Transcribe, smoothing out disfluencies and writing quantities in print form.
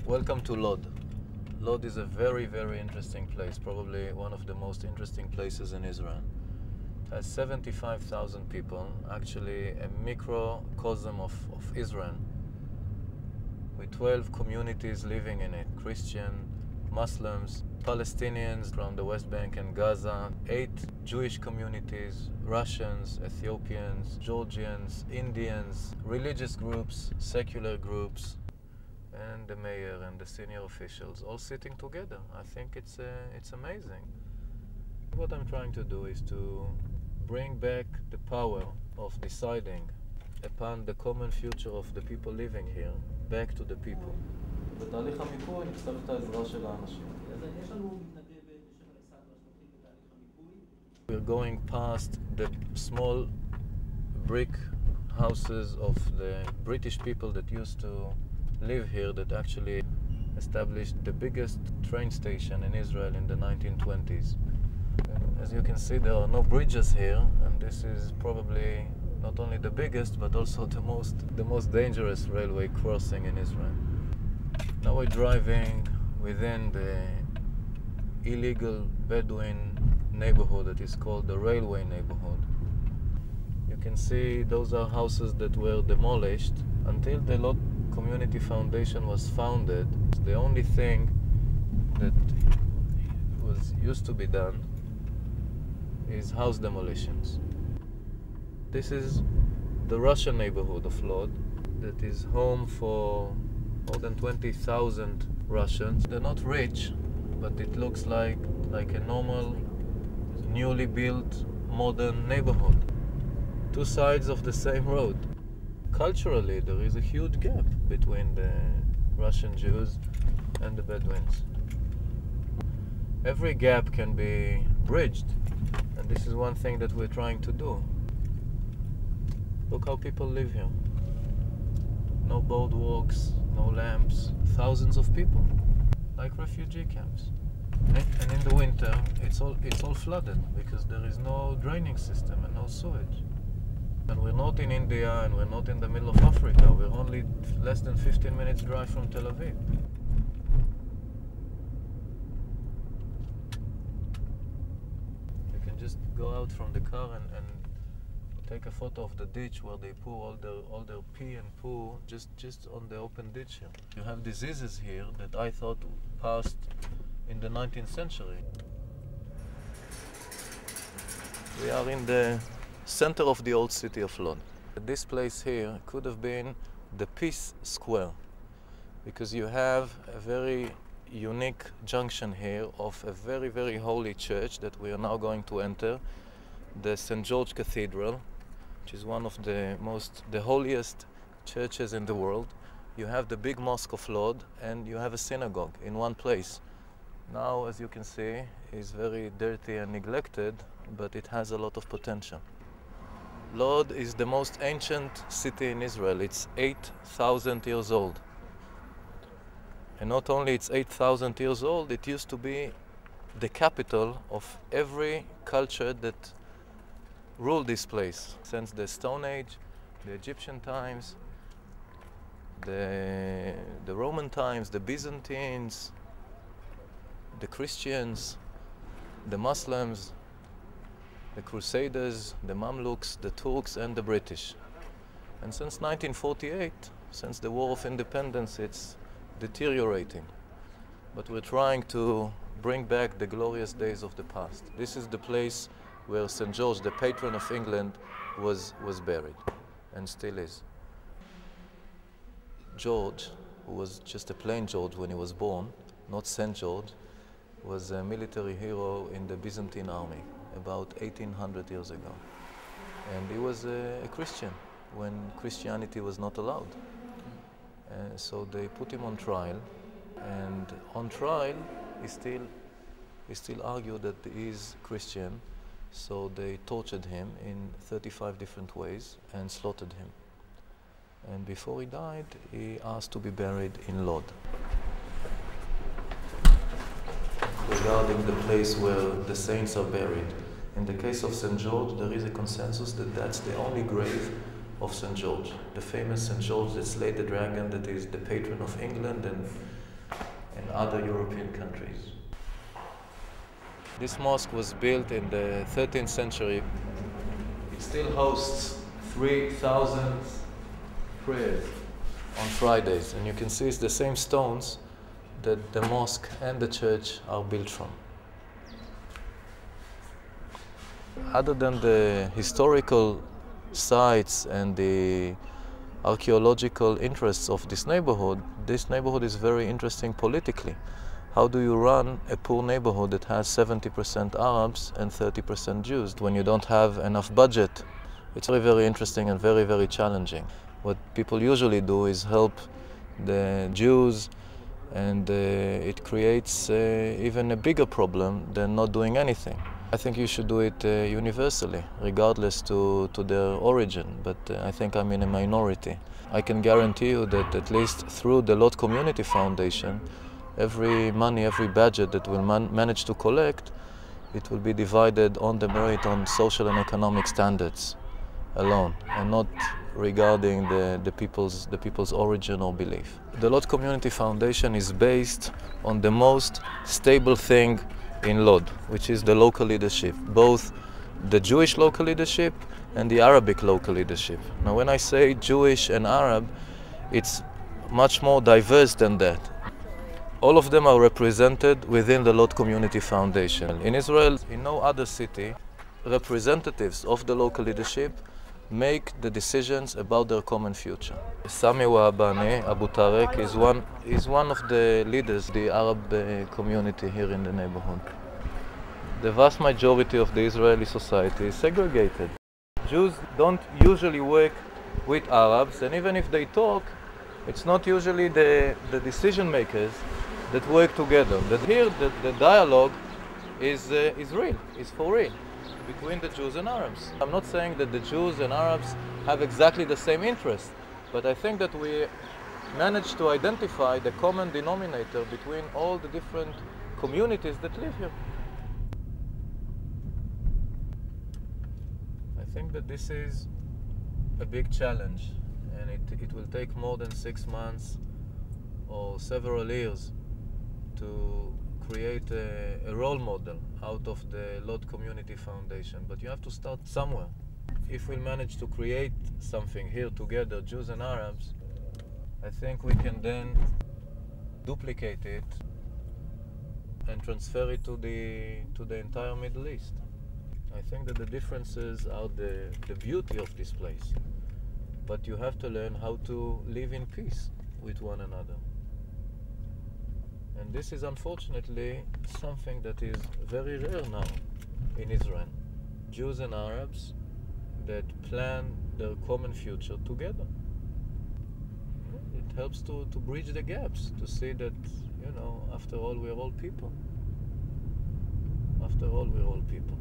Welcome to LOD. LOD is a very, very interesting place, probably one of the most interesting places in Israel. It has 75,000 people, actually a microcosm of Israel, with 12 communities living in it, Christian, Muslims, Palestinians from the West Bank and Gaza, 8 Jewish communities, Russians, Ethiopians, Georgians, Indians, religious groups, secular groups, and the mayor and the senior officials all sitting together. I think it's amazing. What I'm trying to do is to bring back the power of deciding upon the common future of the people living here back to the people. בתהליך המיפוי נצטרך את העזרה של האנשים. We're going past the small brick houses of the British people that used to live here, that actually established the biggest train station in Israel in the 1920s. As you can see, there are no bridges here, and this is probably not only the biggest but also the most dangerous railway crossing in Israel. Now we're driving within the illegal Bedouin neighborhood that is called the railway neighborhood. You can see those are houses that were demolished until the LOD Community Foundation was founded. The only thing that used to be done is house demolitions. This is the Russian neighborhood of LOD that is home for more than 20,000 Russians. They're not rich, but it looks like a normal, newly built, modern neighborhood. Two sides of the same road. Culturally, there is a huge gap between the Russian Jews and the Bedouins. Every gap can be bridged, and this is one thing that we're trying to do. Look how people live here. No boardwalks, no lamps, thousands of people, like refugee camps. And in the winter, it's all flooded because there is no draining system and no sewage. And we're not in India and we're not in the middle of Africa. We're only less than 15 minutes drive from Tel Aviv. You can just go out from the car and take a photo of the ditch where they pour all their pee and poo just on the open ditch here. You have diseases here that I thought passed in the 19th century. We are in the center of the old city of LOD. This place here could have been the Peace Square, because you have a very unique junction here of a very, very holy church that we are now going to enter, the St. George Cathedral, which is one of the holiest churches in the world. You have the big mosque of LOD, and you have a synagogue in one place. Now, as you can see, it's very dirty and neglected, but it has a lot of potential. LOD is the most ancient city in Israel. It's 8,000 years old. And not only it's 8,000 years old, it used to be the capital of every culture that ruled this place since the Stone Age, the Egyptian times, the Roman times, the Byzantines, the Christians, the Muslims, the Crusaders, the Mamluks, the Turks, and the British. And since 1948, since the War of Independence, it's deteriorating. But we're trying to bring back the glorious days of the past. This is the place where St. George, the patron of England, was buried, and still is. George, who was just a plain George when he was born, not St. George, was a military hero in the Byzantine army about 1800 years ago. And he was a Christian when Christianity was not allowed. So they put him on trial, and on trial he still argued that he is Christian, so they tortured him in 35 different ways and slaughtered him. And before he died, he asked to be buried in LOD. Regarding the place where the saints are buried, in the case of St. George, there is a consensus that that's the only grave of St. George, the famous St. George that slayed the dragon, that is the patron of England and in other European countries. This mosque was built in the 13th century. It still hosts 3,000 prayers on Fridays, and you can see it's the same stones that the mosque and the church are built from. Other than the historical sites and the archaeological interests of this neighborhood is very interesting politically. How do you run a poor neighborhood that has 70% Arabs and 30% Jews when you don't have enough budget? It's very, very interesting and very, very challenging. What people usually do is help the Jews, and it creates even a bigger problem than not doing anything. I think you should do it universally, regardless to their origin, but I think I'm in a minority. I can guarantee you that at least through the LOD Community Foundation, every money, every budget that we'll manage to collect, it will be divided on the merit on social and economic standards alone, and not regarding the people's origin or belief. The LOD Community Foundation is based on the most stable thing in LOD, which is the local leadership, both the Jewish local leadership and the Arabic local leadership. Now, when I say Jewish and Arab, it's much more diverse than that. All of them are represented within the LOD Community Foundation. In Israel, in no other city, representatives of the local leadership make the decisions about their common future. Sami Wahbani Abu Tarek is one of the leaders of the Arab community here in the neighborhood. The vast majority of the Israeli society is segregated. Jews don't usually work with Arabs, and even if they talk, it's not usually the decision makers that work together. That here, the dialogue is real, is for real, between the Jews and Arabs. I'm not saying that the Jews and Arabs have exactly the same interests, but I think that we managed to identify the common denominator between all the different communities that live here. I think that this is a big challenge, and it will take more than 6 months or several years to create a role model out of the LOD Community Foundation. But you have to start somewhere. If we manage to create something here together, Jews and Arabs, I think we can then duplicate it and transfer it to the entire Middle East. I think that the differences are the beauty of this place. But you have to learn how to live in peace with one another. And this is unfortunately something that is very rare now in Israel. Jews and Arabs that plan their common future together. It helps to bridge the gaps, to see that, you know, after all, we're all people. After all, we're all people.